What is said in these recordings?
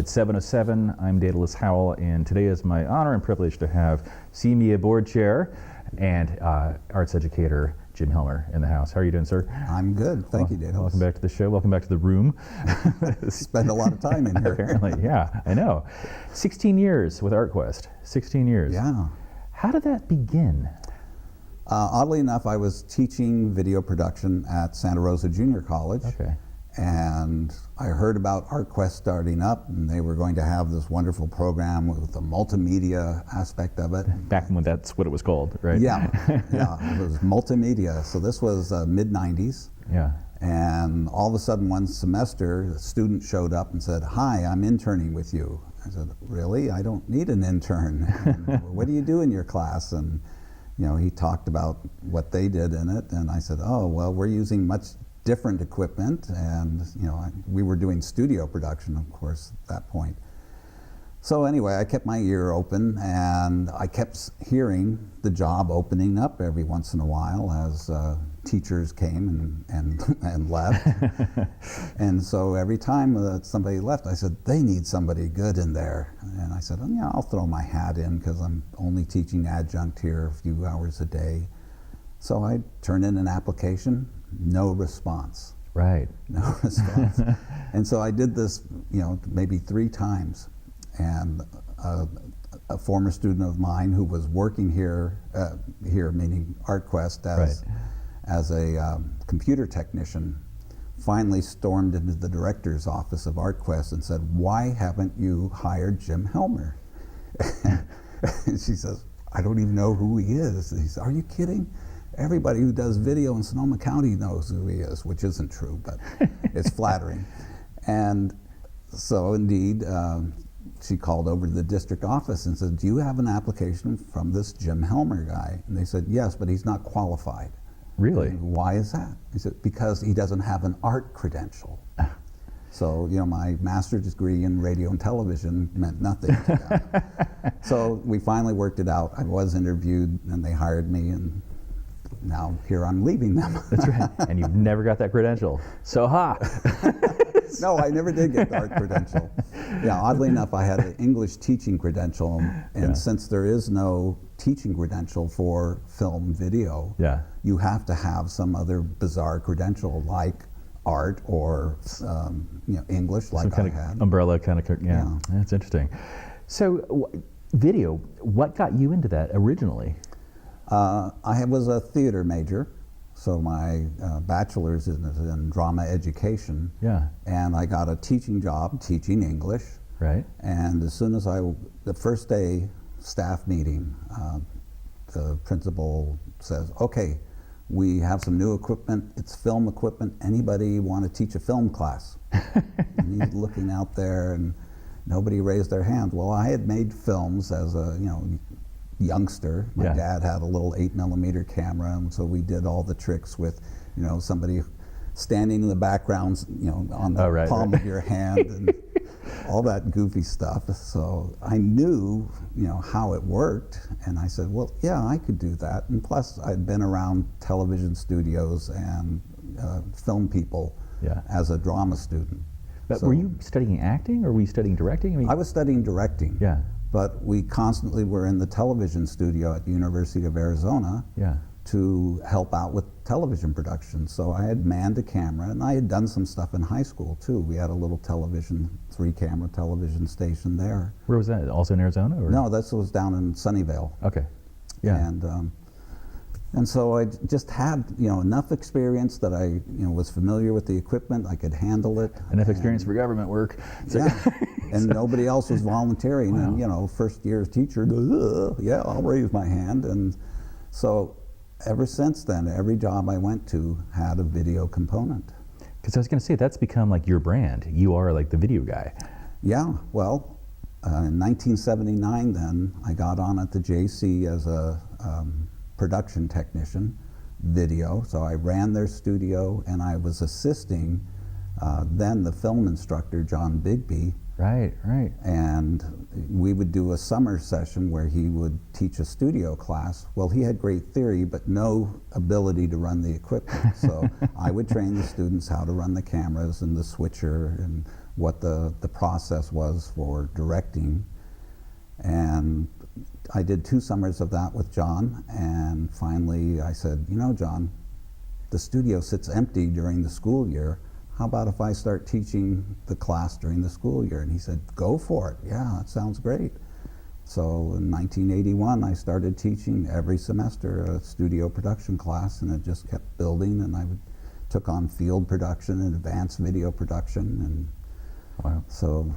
It's 7:07. I'm Daedalus Howell, and today is my honor and privilege to have CMedia board chair and arts educator Jim Helmer in the house. How are you doing, sir? I'm good. Thank you, Daedalus. Welcome back to the show. Welcome back to the room. Spend a lot of time in here. Apparently, yeah, I know. 16 years with ArtQuest. 16 years. Yeah. How did that begin? Oddly enough, I was teaching video production at Santa Rosa Junior College. Okay. And I heard about ArtQuest starting up, and they were going to have this wonderful program with the multimedia aspect of it. Back when that's what it was called, right? Yeah, yeah, it was multimedia. So this was mid-90s. Yeah. And all of a sudden one semester, a student showed up and said, "Hi, I'm interning with you." I said, "Really? I don't need an intern. And what do you do in your class?" And he talked about what they did in it, and I said, "Oh, well, we're using much different equipment," and we were doing studio production, of course, at that point. So anyway, I kept my ear open, and I kept hearing the job opening up every once in a while as teachers came and left. And so every time that somebody left, I said, "They need somebody good in there." And I said, "Yeah, I'll throw my hat in because I'm only teaching adjunct here a few hours a day." So I turned in an application. No response. Right. No response. And so I did this, maybe 3 times. And a former student of mine who was working here, meaning ArtQuest, as a computer technician, finally stormed into the director's office of ArtQuest and said, "Why haven't you hired Jim Helmer?" And she says, "I don't even know who he is." And he said, "Are you kidding? Everybody who does video in Sonoma County knows who he is," which isn't true, but it's flattering. And so indeed, she called over to the district office and said, "Do you have an application from this Jim Helmer guy?" And they said, "Yes, but he's not qualified." Really? And why is that? He said, "Because he doesn't have an art credential." So, my master's degree in radio and television meant nothing to them. So we finally worked it out. I was interviewed, and they hired me, and now here I'm leaving them. That's right. And you've never got that credential. So ha! No, I never did get the art credential. Yeah, oddly enough, I had an English teaching credential, and since there is no teaching credential for film video, you have to have some other bizarre credential like art or English, like some kind I had. Of umbrella kind of, yeah. That's interesting. So, video, what got you into that originally? I was a theater major, so my bachelor's is in drama education. Yeah. And I got a teaching job teaching English. Right. And as soon as the first day staff meeting, the principal says, "Okay, we have some new equipment. It's film equipment. Anybody want to teach a film class?" And he's looking out there, and nobody raised their hand. Well, I had made films as a youngster. My dad had a little 8mm camera, and so we did all the tricks with, somebody standing in the background, on the palm of your hand, and all that goofy stuff. So I knew, how it worked, and I said, "Well, yeah, I could do that." And plus, I'd been around television studios and film people as a drama student. But were you studying acting, or were you studying directing? I was studying directing. Yeah. But we constantly were in the television studio at the University of Arizona to help out with television production. So I had manned a camera, and I had done some stuff in high school too. We had a little 3-camera television station there. Where was that? Also in Arizona? Or? No, this was down in Sunnyvale. Okay. Yeah. And so I just had enough experience that I was familiar with the equipment. I could handle it. Enough experience for government work. So and nobody else was volunteering. Wow. And first year teacher goes, "Yeah, I'll raise my hand." And so ever since then, every job I went to had a video component. Because I was going to say, that's become like your brand. You are like the video guy. Yeah. Well, in 1979, then I got on at the JC as a production technician, video. So I ran their studio, and I was assisting then the film instructor, John Bigby. Right. And we would do a summer session where he would teach a studio class. Well, he had great theory, but no ability to run the equipment. So I would train the students how to run the cameras and the switcher and what the process was for directing. And I did 2 summers of that with John, and finally I said, you know, John, the studio sits empty during the school year. How about if I start teaching the class during the school year? And he said, go for it. Yeah, that sounds great. So in 1981, I started teaching every semester a studio production class, and it just kept building, and took on field production and advanced video production. And wow. So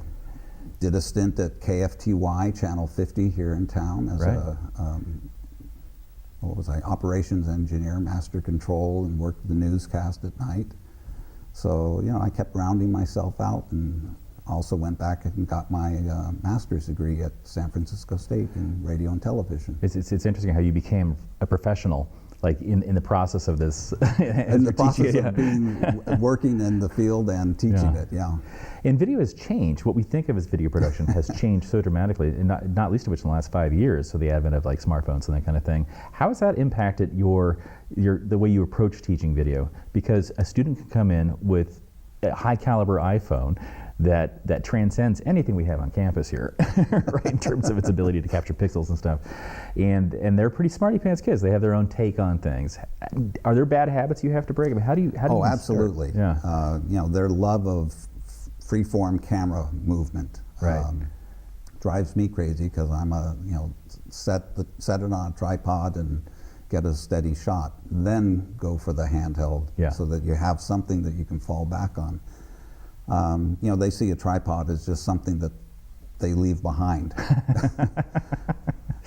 did a stint at KFTY, Channel 50 here in town as right. Operations engineer, master control, and worked the newscast at night. So, you know, I kept rounding myself out, and also went back and got my master's degree at San Francisco State in radio and television. It's interesting how you became a professional, like in the process of this. In the process of being working in the field and teaching it, yeah. And video has changed. What we think of as video production has changed so dramatically, and not least of which in the last 5 years, so the advent of like smartphones and that kind of thing. How has that impacted the way you approach teaching video? Because a student can come in with a high caliber iPhone that transcends anything we have on campus here, right, in terms of its ability to capture pixels and stuff. And they're pretty smarty pants kids. They have their own take on things. Are there bad habits you have to break? I mean, how do you Oh, absolutely. Yeah. You know, their love of free-form camera movement right. Drives me crazy, because I'm set it on a tripod and get a steady shot, then go for the handheld, so that you have something that you can fall back on. You know, they see a tripod as just something that they leave behind,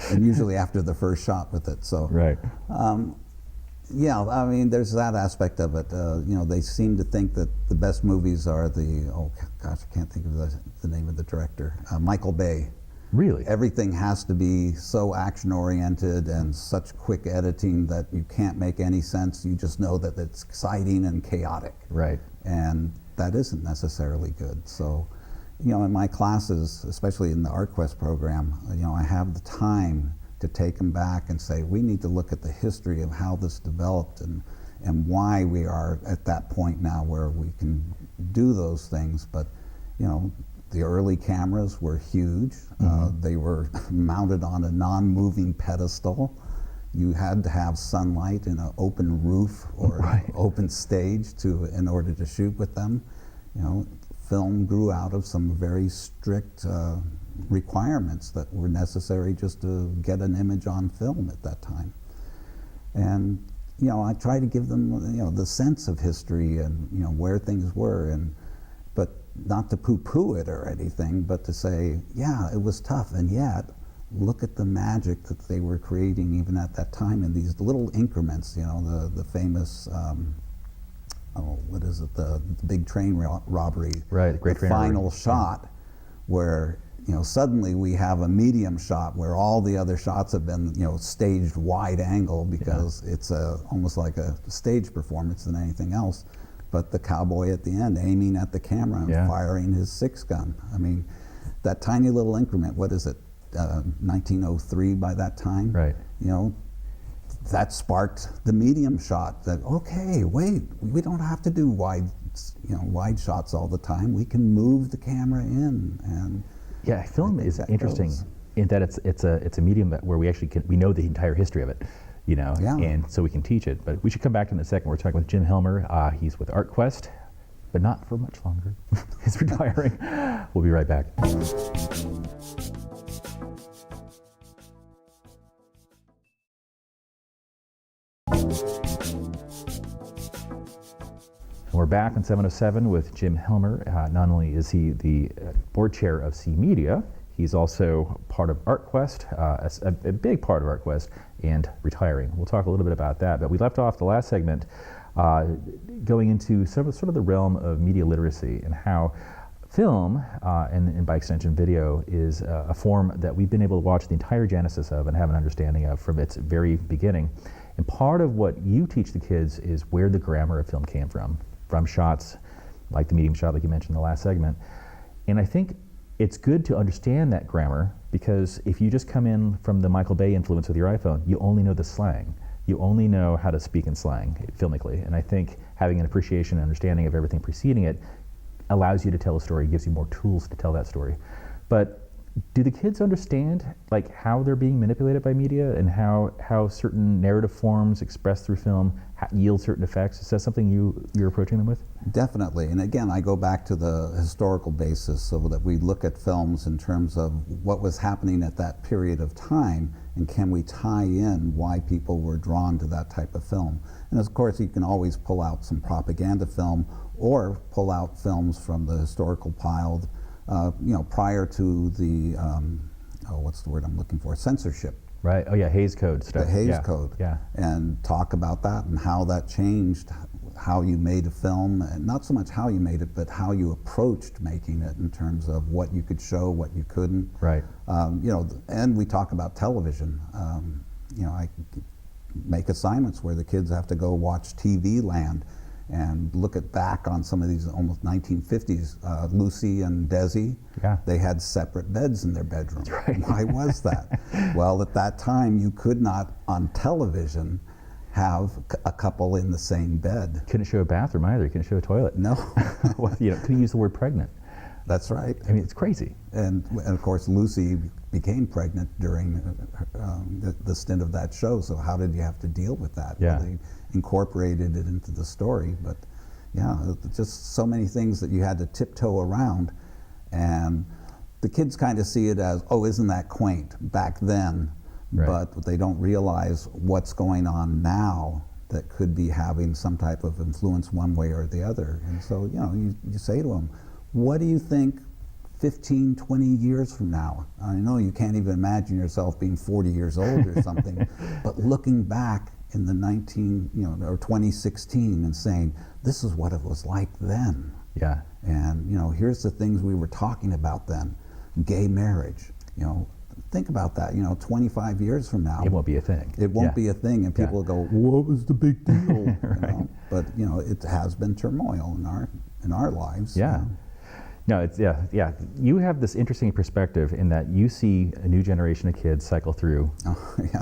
and usually after the first shot with it. So, right. Yeah, I mean, there's that aspect of it. You know, they seem to think that the best movies are I can't think of the name of the director, Michael Bay. Really? Everything has to be so action-oriented and such quick editing that you can't make any sense. You just know that it's exciting and chaotic. Right. And that isn't necessarily good. So, you know, in my classes, especially in the ArtQuest program, you know, I have the time to take them back and say, we need to look at the history of how this developed and why we are at that point now where we can do those things. But, you know, the early cameras were huge. They were mounted on a non-moving pedestal. You had to have sunlight and an open roof or open stage in order to shoot with them. You know, film grew out of some very strict requirements that were necessary just to get an image on film at that time. And, you know, I try to give them, you know, the sense of history and, you know, where things were, but not to poo-poo it or anything, but to say, yeah, it was tough, and yet look at the magic that they were creating even at that time in these little increments. You know, the famous what is it, the big train robbery, right, the great train final shot, where, you know, suddenly we have a medium shot where all the other shots have been, you know, staged wide angle, because it's almost like a stage performance than anything else. But the cowboy at the end aiming at the camera and firing his 6-gun. I mean, that tiny little increment, what is it, 1903 by that time? Right. You know, that sparked the medium shot. That, okay, wait, we don't have to do wide shots all the time. We can move the camera in. And yeah, film is interesting in that it's a medium where we know the entire history of it, you know, and so we can teach it. But we should come back to it in a second. We're talking with Jim Helmer. He's with ArtQuest, but not for much longer. He's retiring. We'll be right back. We're back on 707 with Jim Helmer. Not only is he the board chair of CMedia, he's also part of ArtQuest, a big part of ArtQuest, and retiring. We'll talk a little bit about that, but we left off the last segment going into sort of the realm of media literacy and how film, and by extension video, is a form that we've been able to watch the entire genesis of and have an understanding of from its very beginning. And part of what you teach the kids is where the grammar of film came from shots like the medium shot, like you mentioned in the last segment. And I think it's good to understand that grammar, because if you just come in from the Michael Bay influence with your iPhone, you only know the slang. You only know how to speak in slang filmically. And I think having an appreciation and understanding of everything preceding it allows you to tell a story, gives you more tools to tell that story. But do the kids understand like how they're being manipulated by media and how certain narrative forms expressed through film yield certain effects? Is that something you're approaching them with? Definitely. And again, I go back to the historical basis so that we look at films in terms of what was happening at that period of time, and can we tie in why people were drawn to that type of film. And of course, you can always pull out some propaganda film or pull out films from the historical pile, prior to the, what's the word I'm looking for, censorship. Right. Oh yeah, Hays Code stuff. The Hays Code. Yeah. And talk about that and how that changed how you made a film, and not so much how you made it, but how you approached making it in terms of what you could show, what you couldn't. Right. And we talk about television. I make assignments where the kids have to go watch TV Land and look back on some of these almost 1950s. Lucy and Desi, yeah. They had separate beds in their bedroom. Right. Why was that? Well, at that time, you could not, on television, have a couple in the same bed. Couldn't show a bathroom either. Couldn't show a toilet. No. Well, couldn't use the word pregnant. That's right. I mean, it's crazy. And of course, Lucy became pregnant during the stint of that show. So how did you have to deal with that? Yeah. Well, they incorporated it into the story, but yeah, just so many things that you had to tiptoe around, and the kids kind of see it as, oh, isn't that quaint back then? Right. But they don't realize what's going on now that could be having some type of influence one way or the other. And so, you say to them, what do you think 15, 20 years from now? I know you can't even imagine yourself being 40 years old or something, but looking back in the 2016 and saying, this is what it was like then. Yeah. And, here's the things we were talking about then. Gay marriage, think about that, 25 years from now. It won't be a thing. It won't be a thing, and people will go, what was the big deal? Right. But, it has been turmoil in our lives. Yeah. No, it's, yeah. You have this interesting perspective in that you see a new generation of kids cycle through,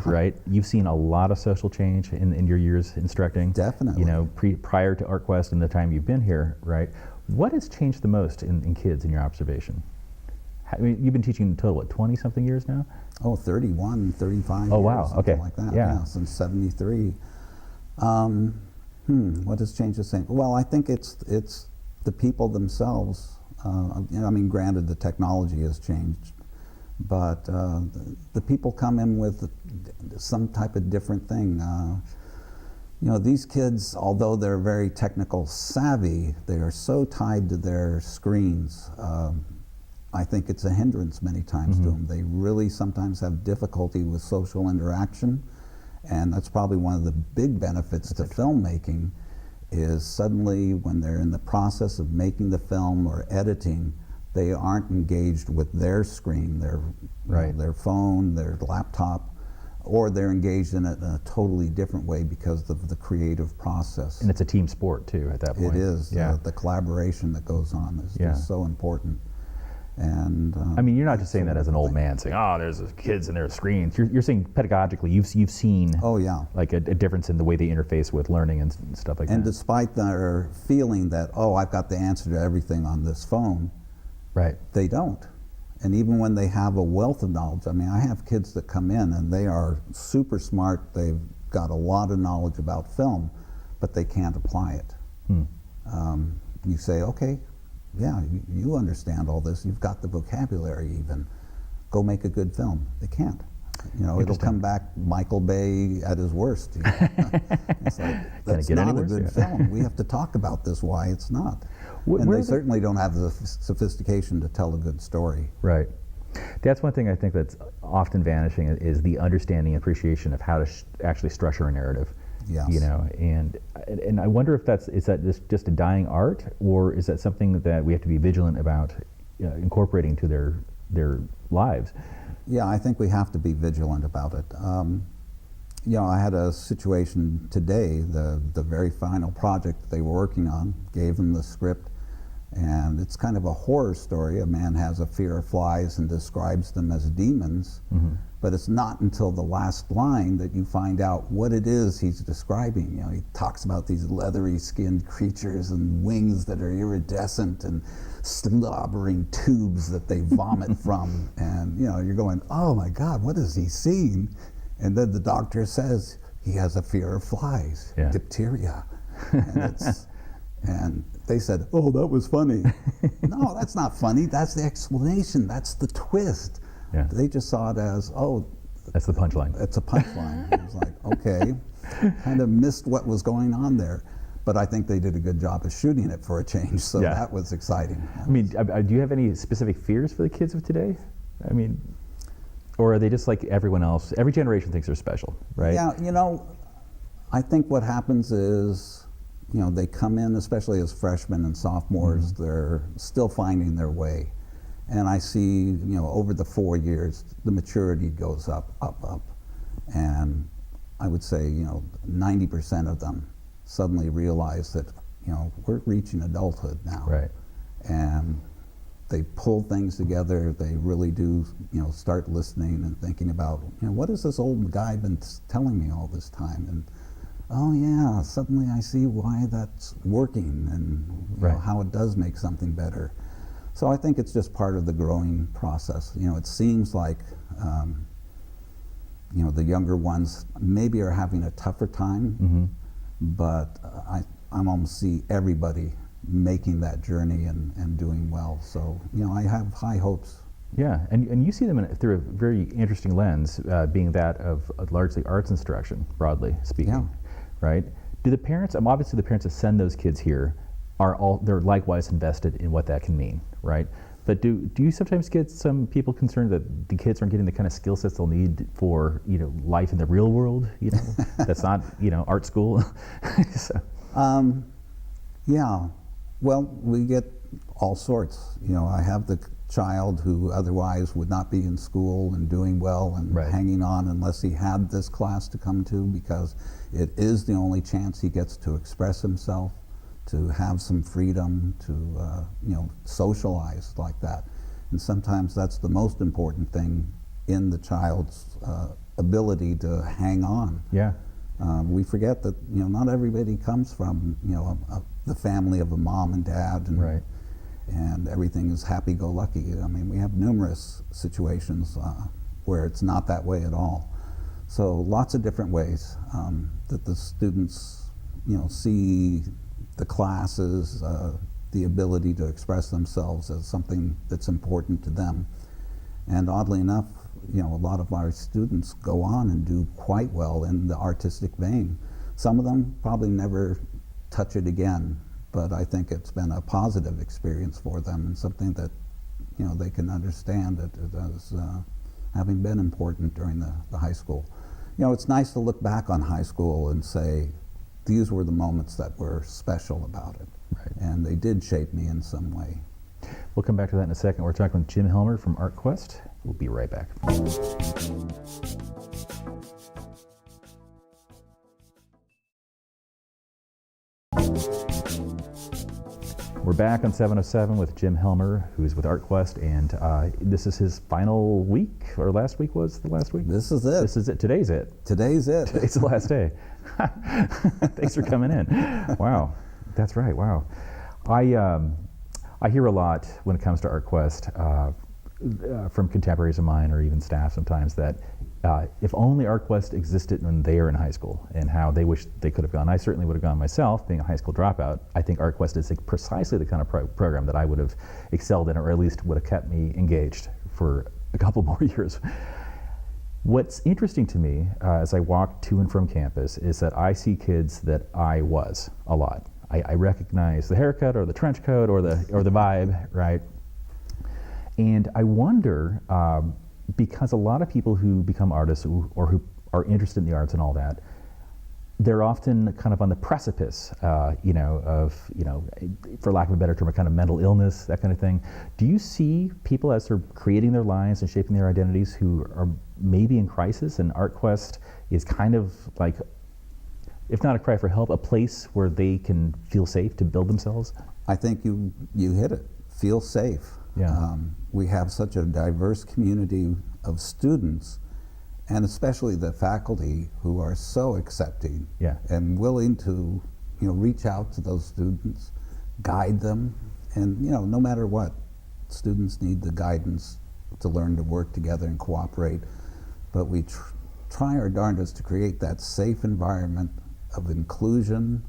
right? You've seen a lot of social change in your years instructing. Definitely. Prior to ArtQuest and the time you've been here, right? What has changed the most in kids in your observation? I mean, you've been teaching in total, what, 20-something years now? Oh, 31, 35 Oh, years, wow, okay. like that. Yeah. Since 73. What has changed the same? Well, I think it's the people themselves. Granted, the technology has changed, but the people come in with some type of different thing. These kids, although they're very technical savvy, they are so tied to their screens. I think it's a hindrance many times to them. They really sometimes have difficulty with social interaction, and that's probably one of the big benefits to filmmaking, is suddenly when they're in the process of making the film or editing, they aren't engaged with their screen, their phone, their laptop, or they're engaged in it in a totally different way because of the creative process. And it's a team sport too at that point. It is. Yeah. The collaboration that goes on is so important. And you're not just saying that as an old man saying, "Oh, there's kids and there's screens." You're saying pedagogically, you've seen, oh yeah, like a difference in the way they interface with learning and stuff like that. And despite their feeling that, oh, I've got the answer to everything on this phone, right? They don't. And even when they have a wealth of knowledge, I have kids that come in and they are super smart. They've got a lot of knowledge about film, but they can't apply it. You say, okay. Yeah, you understand all this. You've got the vocabulary even. Go make a good film. They can't. It'll come back Michael Bay at his worst. It's like, that's not a good film. We have to talk about this, why it's not. And they certainly don't have the sophistication to tell a good story. Right. That's one thing I think that's often vanishing is the understanding and appreciation of how to actually structure a narrative. Yes. And I wonder if is that just a dying art, or is that something that we have to be vigilant about incorporating to their lives? Yeah, I think we have to be vigilant about it. I had a situation today, the very final project they were working on, gave them the script, And it's kind of a horror story. A man has a fear of flies and describes them as demons, but it's not until the last line that you find out what it is he's describing. You know, he talks about these leathery skinned creatures and wings that are iridescent and slobbering tubes that they vomit from. And you know, you're going, oh my God, what has he seen? And then the doctor says he has a fear of flies, diphtheria. And they said, oh, that was funny. No, that's not funny. That's the explanation. That's the twist. Yeah. They just saw it as, oh. That's the punchline. It's a punchline. It was like, okay, kind of missed what was going on there. But I think they did a good job of shooting it for a change, so that was exciting. I mean, do you have any specific fears for the kids of today? I mean, or are they just like everyone else? Every generation thinks they're special, right? Yeah, you know, I think what happens is, you know, they come in, especially as freshmen and sophomores, they're still finding their way. And I see, you know, over the 4 years, the maturity goes up, up, up. And I would say, you know, 90% of them suddenly realize that, you know, we're reaching adulthood now. Right. And they pull things together. They really do, you know, start listening and thinking about, you know, what has this old guy been telling me all this time? And oh yeah, suddenly I see why that's working and you know, how it does make something better. So I think it's just part of the growing process. You know, it seems like, you know, the younger ones maybe are having a tougher time, but I almost see everybody making that journey and doing well. So, you know, I have high hopes. Yeah, and you see them through a very interesting lens, being that of largely arts instruction, broadly speaking, right? Do the parents, obviously the parents that send those kids here, they're likewise invested in what that can mean, right? But do you sometimes get some people concerned that the kids aren't getting the kind of skill sets they'll need for, you know, life in the real world, you know, that's not, you know, art school? So. Yeah, well, we get all sorts. You know, I have the child who otherwise would not be in school and doing well and hanging on unless he had this class to come to, because it is the only chance he gets to express himself, to have some freedom, to you know, socialize like that. And sometimes that's the most important thing in the child's ability to hang on. Yeah. We forget that, you know, not everybody comes from, you know, the family of a mom and dad, and and everything is happy-go-lucky. I mean, we have numerous situations where it's not that way at all. So lots of different ways that the students, you know, see the classes, the ability to express themselves as something that's important to them. And oddly enough, you know, a lot of our students go on and do quite well in the artistic vein. Some of them probably never touch it again, but I think it's been a positive experience for them and something that, you know, they can understand it as having been important during the high school. You know, it's nice to look back on high school and say, these were the moments that were special about it. And they did shape me in some way. We'll come back to that in a second. We're talking with Jim Helmer from ArtQuest. We'll be right back. We're back on 707 with Jim Helmer, who's with ArtQuest, and this is his final week, or last week was the last week? This is it. This is it. Today's it. Today's it. Today's the last day. Thanks for coming in. Wow, that's right. Wow, I hear a lot when it comes to ArtQuest from contemporaries of mine, or even staff sometimes, that if only ArtQuest existed when they were in high school, and how they wish they could have gone. I certainly would have gone myself, being a high school dropout. I think ArtQuest is precisely the kind of program that I would have excelled in, or at least would have kept me engaged for a couple more years. What's interesting to me as I walk to and from campus is that I see kids that I was a lot. I recognize the haircut, or the trench coat, or the vibe, right? And I wonder, because a lot of people who become artists or who are interested in the arts and all that, they're often kind of on the precipice, you know, of, you know, for lack of a better term, a kind of mental illness, that kind of thing. Do you see people as they're creating their lives and shaping their identities who are maybe in crisis, and ArtQuest is kind of like, if not a cry for help, a place where they can feel safe to build themselves? I think you hit it. Feel safe. Yeah. We have such a diverse community of students, and especially the faculty who are so accepting Yeah. and willing to, reach out to those students, guide them, and no matter what, students need the guidance to learn to work together and cooperate. But we try our darndest to create that safe environment of inclusion,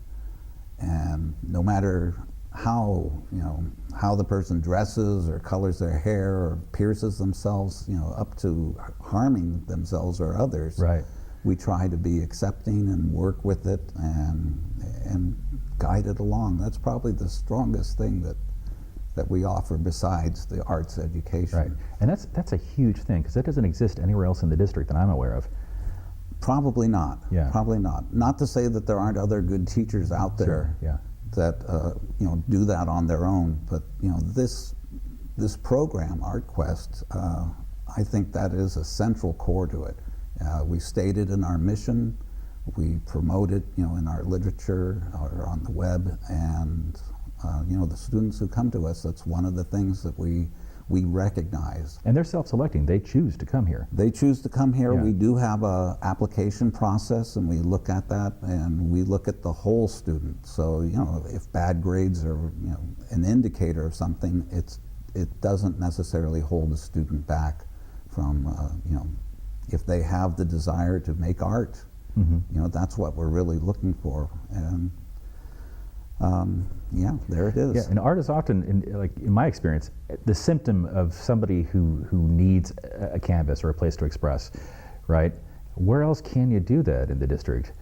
and no matter how the person dresses or colors their hair or pierces themselves, up to harming themselves or others. Right. We try to be accepting and work with it and guide it along. That's probably the strongest thing that we offer besides the arts education. Right. And that's a huge thing, because that doesn't exist anywhere else in the district that I'm aware of. Probably not. Yeah. Probably not. Not to say that there aren't other good teachers out there. Sure. Yeah. That do that on their own, but this program, ArtQuest, I think that is a central core to it. We stated in our mission, we promote it, in our literature or on the web, and the students who come to us, that's one of the things that we recognize. And they're self-selecting. They choose to come here. They choose to come here. Yeah. We do have a application process, and we look at that, and we look at the whole student. So, if bad grades are, an indicator of something, it doesn't necessarily hold a student back from, if they have the desire to make art, that's what we're really looking for. And yeah, there it is. Yeah, and art is often, in my experience, the symptom of somebody who needs a canvas or a place to express, right? Where else can you do that in the district?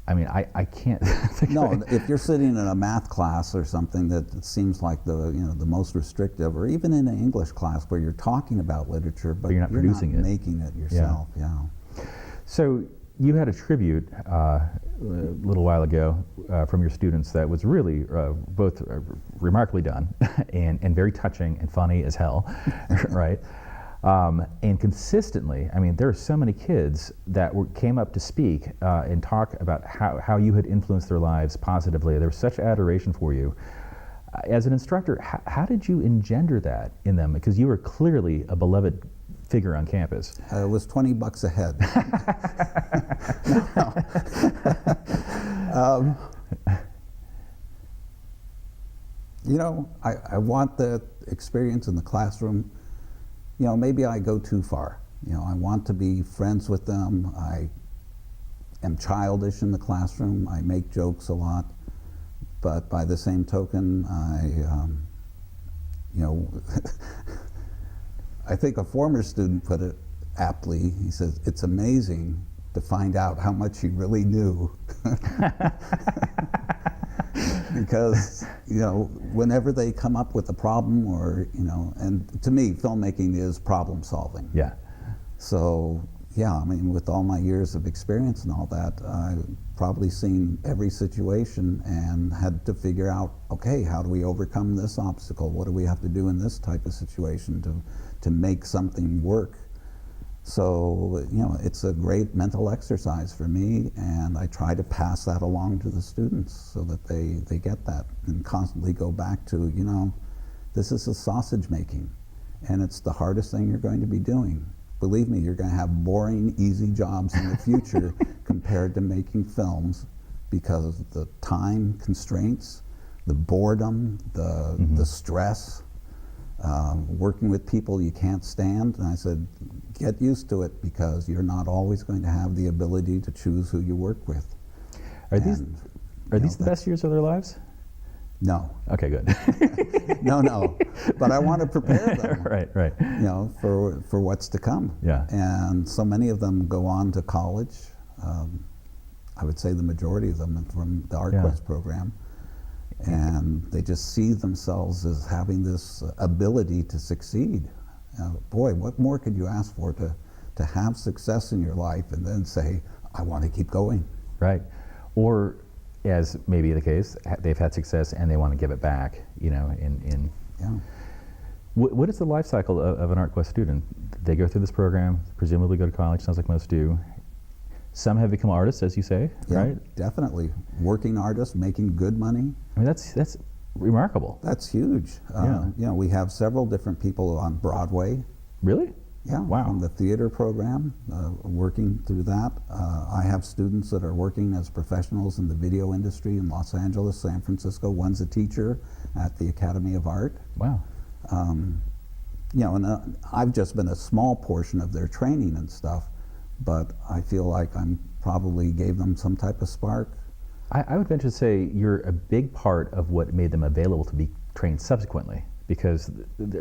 I mean, I can't think No, of it. if you're sitting in a math class or something that it seems like the most restrictive, or even in an English class where you're talking about literature, but you're not producing it. making it yourself. Yeah. So you had a tribute a little while ago from your students that was really both remarkably done and very touching and funny as hell, right? And consistently, I mean, there are so many kids that came up to speak and talk about how you had influenced their lives positively. There was such adoration for you. As an instructor, how did you engender that in them? Because you were clearly a beloved figure on campus. It was $20 a head. I want the experience in the classroom. Maybe I go too far. I want to be friends with them. I am childish in the classroom. I make jokes a lot. But by the same token, I think a former student put it aptly. He says, it's amazing to find out how much he really knew. Because, whenever they come up with a problem or, and to me, filmmaking is problem solving. Yeah. So, yeah, I mean, with all my years of experience and all that, I've probably seen every situation and had to figure out, okay, how do we overcome this obstacle? What do we have to do in this type of situation to make something work? So, it's a great mental exercise for me, and I try to pass that along to the students so that they get that and constantly go back to, this is a sausage making, and it's the hardest thing you're going to be doing. Believe me, you're going to have boring, easy jobs in the future compared to making films, because of the time constraints, the boredom, the stress, working with people you can't stand. And I said, get used to it, because you're not always going to have the ability to choose who you work with. Are these the best years of their lives? No. Okay, good. No. But I want to prepare them. Right. For what's to come. Yeah. And so many of them go on to college. I would say the majority of them from the ArtQuest program. And they just see themselves as having this ability to succeed. Boy, what more could you ask for to have success in your life and then say, I want to keep going. Right. Or, as may be the case, they've had success and they want to give it back, Yeah. What is the life cycle of an ArtQuest student? They go through this program, presumably go to college, sounds like most do. Some have become artists, as you say, Yeah, right? definitely. Working artists, making good money. I mean, that's remarkable. That's huge. We have several different people on Broadway. Really? Yeah, Wow. from the theater program, working through that. I have students that are working as professionals in the video industry in Los Angeles, San Francisco. One's a teacher at the Academy of Art. Wow. And I've just been a small portion of their training and stuff, but I feel like I'm probably gave them some type of spark. I would venture to say you're a big part of what made them available to be trained subsequently, because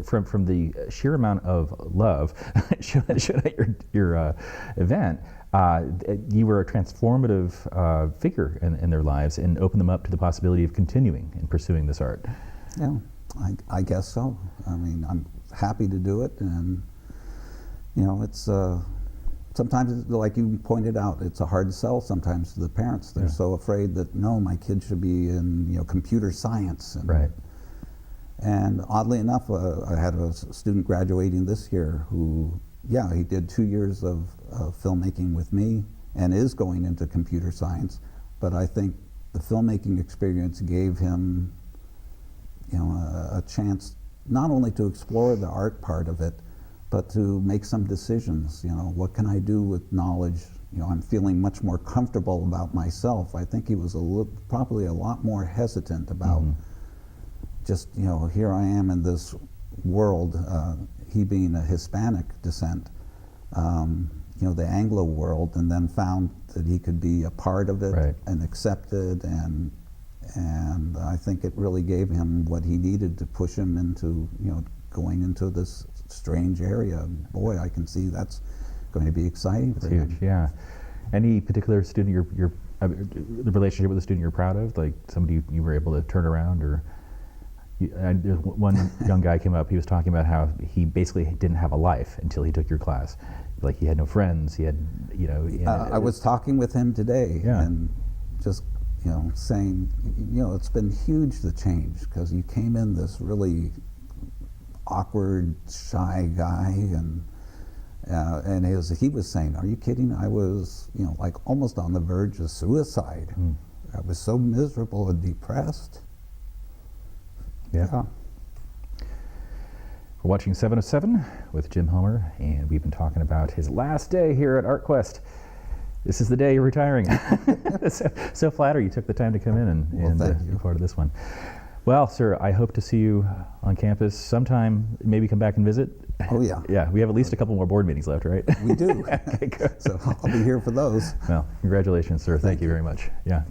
from the sheer amount of love shown at your event, you were a transformative figure in their lives and opened them up to the possibility of continuing and pursuing this art. Yeah, I guess so. I mean, I'm happy to do it, and it's sometimes, like you pointed out, it's a hard sell sometimes to the parents. They're so afraid that, no, my kid should be in computer science. Right. And oddly enough, I had a student graduating this year who, he did 2 years of filmmaking with me and is going into computer science. But I think the filmmaking experience gave him, a chance not only to explore the art part of it, but to make some decisions. What can I do with knowledge? I'm feeling much more comfortable about myself. I think he was probably a lot more hesitant about just, here I am in this world, he being a Hispanic descent, the Anglo world, and then found that he could be a part of it and accepted, and I think it really gave him what he needed to push him into, going into this strange area. Boy, I can see that's going to be exciting for him. Huge, yeah. Any particular student the relationship with a student you're proud of, like somebody you were able to turn around, or one young guy came up, he was talking about how he basically didn't have a life until he took your class. Like he had no friends, he had, I was talking with him today and just, saying, it's been huge, the change, because you came in this really awkward, shy guy, and he was saying, are you kidding? I was, like almost on the verge of suicide. I was so miserable and depressed. Yeah. We're watching 707 with Jim Helmer, and we've been talking about his last day here at ArtQuest. This is the day you're retiring. So flattered you took the time to come in and be part of this one. Well, sir, I hope to see you on campus sometime. Maybe come back and visit. Oh, yeah. Yeah, we have at least a couple more board meetings left, right? We do. Okay, good. So I'll be here for those. Well, congratulations, sir. Thank you very much. Yeah.